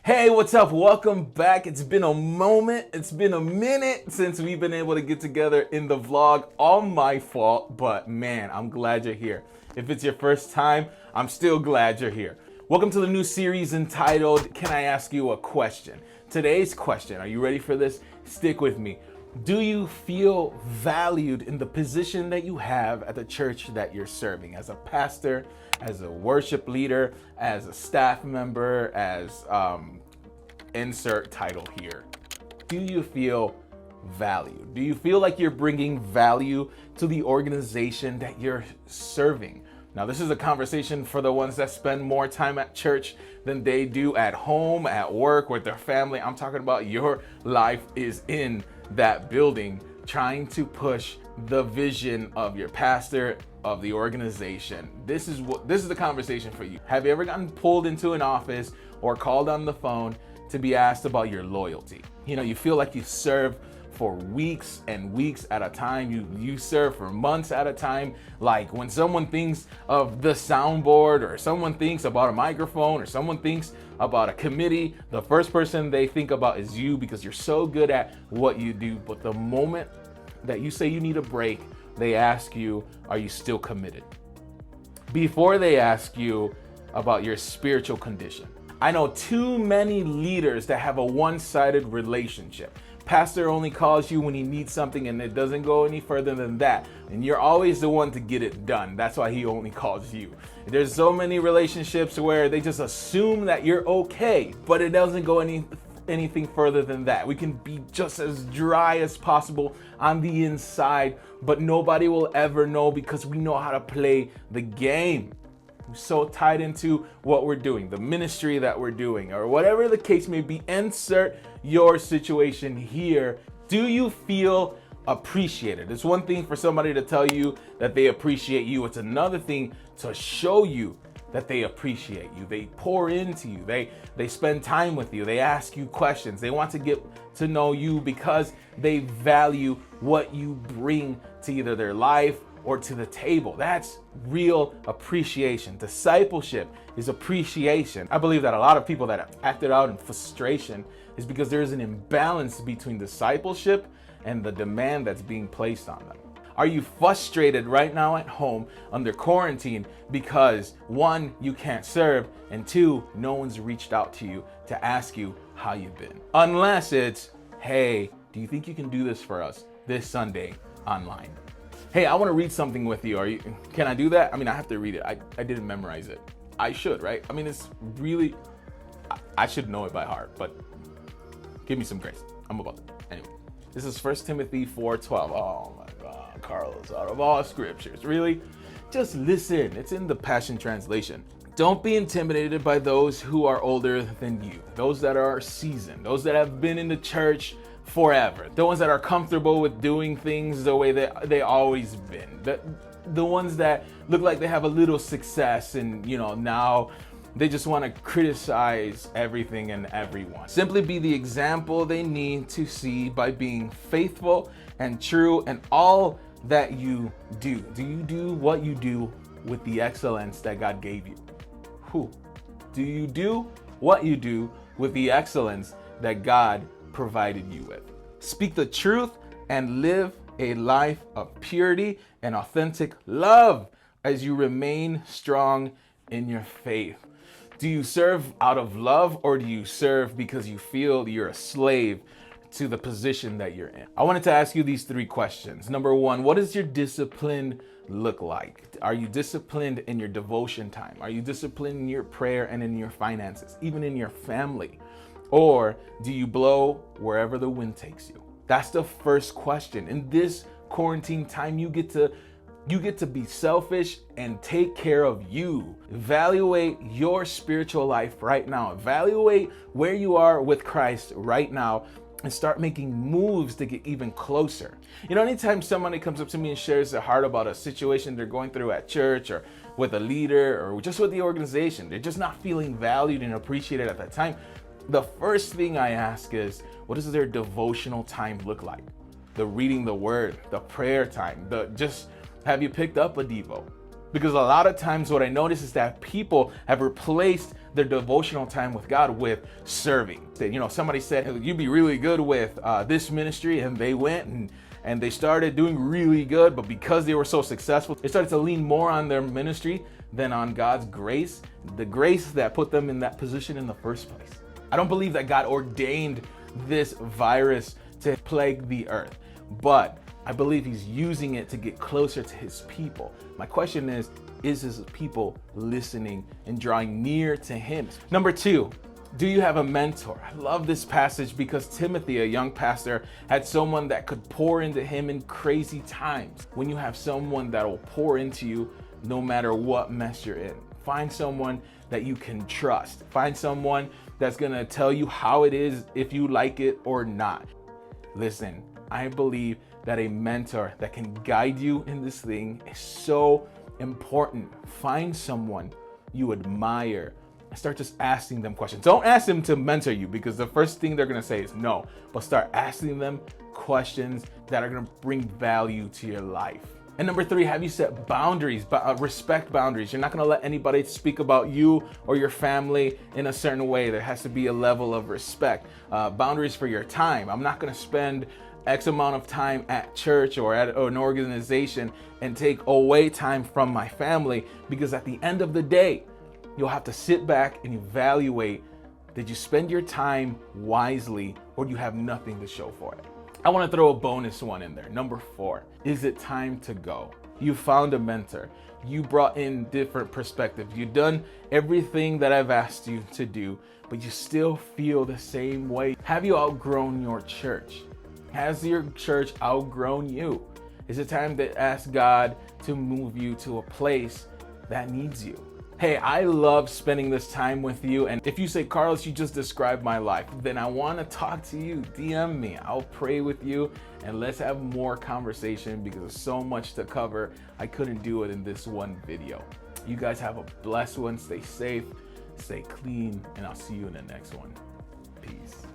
Hey, what's up? Welcome back. It's been a moment. It's been a minute since we've been able to get together in the vlog. All my fault, but man, I'm glad you're here. If it's your first time, I'm still glad you're here. Welcome to the new series entitled, Can I Ask You a Question? Today's question, are you ready for this? Stick with me. Do you feel valued in the position that you have at the church that you're serving? As a pastor, as a worship leader, as a staff member, as insert title here. Do you feel valued? Do you feel like you're bringing value to the organization that you're serving? Now, this is a conversation for the ones that spend more time at church than they do at home, at work, with their family. I'm talking about your life is in that building, trying to push the vision of your pastor, of the organization. This is the conversation for you. Have you ever gotten pulled into an office or called on the phone to be asked about your loyalty? You know, you feel like you serve for weeks and weeks at a time. You serve for months at a time. Like when someone thinks of the soundboard, or someone thinks about a microphone, or someone thinks about a committee, the first person they think about is you, because you're so good at what you do. But the moment that you say you need a break, they ask you, are you still committed? Before they ask you about your spiritual condition. I know too many leaders that have a one-sided relationship. Pastor only calls you when he needs something, and it doesn't go any further than that. And you're always the one to get it done. That's why he only calls you. There's so many relationships where they just assume that you're okay, but it doesn't go anything further than that. We can be just as dry as possible on the inside, but nobody will ever know, because we know how to play the game. We're so tied into what we're doing, the ministry that we're doing, or whatever the case may be. Insert your situation here. Do you feel appreciated? It's one thing for somebody to tell you that they appreciate you. It's another thing to show you that they appreciate you. They pour into you. They spend time with you. They ask you questions. They want to get to know you because they value what you bring to either their life or to the table. That's real appreciation. Discipleship is appreciation. I believe that a lot of people that have acted out in frustration is because there is an imbalance between discipleship and the demand that's being placed on them. Are you frustrated right now at home under quarantine because one, you can't serve, and two, no one's reached out to you to ask you how you've been? Unless it's, hey, do you think you can do this for us this Sunday online? Hey, I want to read something with you. Can I do that? I mean, I have to read it. I didn't memorize it. I should, right? I mean, it's really, I should know it by heart, but give me some grace. I'm about it. Anyway, this is 1 Timothy 4:12. Oh my God, Carlos, out of all scriptures, really? Just listen. It's in the Passion Translation. Don't be intimidated by those who are older than you, those that are seasoned, those that have been in the church forever, the ones that are comfortable with doing things the way that they always been, the ones that look like they have a little success, and now they just want to criticize everything and everyone. Simply be the example they need to see by being faithful and true in all that you do. Do you do what you do with the excellence that God gave you? Do you do what you do with the excellence that God provided you with? Speak the truth and live a life of purity and authentic love as you remain strong in your faith. Do you serve out of love, or do you serve because you feel you're a slave to the position that you're in? I wanted to ask you these 3 questions. Number 1, what does your discipline look like? Are you disciplined in your devotion time? Are you disciplined in your prayer and in your finances, even in your family? Or do you blow wherever the wind takes you? That's the first question. In this quarantine time, you get to be selfish and take care of you. Evaluate your spiritual life right now. Evaluate where you are with Christ right now, and start making moves to get even closer. Anytime somebody comes up to me and shares their heart about a situation they're going through at church, or with a leader, or just with the organization, they're just not feeling valued and appreciated at that time, the first thing I ask is, what does their devotional time look like? The reading the word, the prayer time, have you picked up a Devo? Because a lot of times what I notice is that people have replaced their devotional time with God with serving. You know, somebody said, hey, you'd be really good with this ministry, and they went and they started doing really good, but because they were so successful, they started to lean more on their ministry than on God's grace, the grace that put them in that position in the first place. I don't believe that God ordained this virus to plague the earth, but I believe he's using it to get closer to his people. My question is his people listening and drawing near to him? Number 2, do you have a mentor? I love this passage because Timothy, a young pastor, had someone that could pour into him in crazy times. When you have someone that will pour into you no matter what mess you're in, find someone that you can trust. Find someone that's gonna tell you how it is, if you like it or not. Listen, I believe that a mentor that can guide you in this thing is so important. Find someone you admire and start just asking them questions. Don't ask them to mentor you, because the first thing they're gonna say is no, but start asking them questions that are gonna bring value to your life. And number 3, have you set boundaries? Respect boundaries. You're not gonna let anybody speak about you or your family in a certain way. There has to be a level of respect. Boundaries for your time. I'm not gonna spend X amount of time at church or at an organization and take away time from my family, because at the end of the day, you'll have to sit back and evaluate, did you spend your time wisely, or do you have nothing to show for it? I want to throw a bonus one in there. Number 4, is it time to go? You found a mentor. You brought in different perspectives. You've done everything that I've asked you to do, but you still feel the same way. Have you outgrown your church? Has your church outgrown you? Is it time to ask God to move you to a place that needs you? Hey, I love spending this time with you. And if you say, Carlos, you just described my life, then I want to talk to you. DM me. I'll pray with you and let's have more conversation, because there's so much to cover. I couldn't do it in this one video. You guys have a blessed one. Stay safe, stay clean, and I'll see you in the next one. Peace.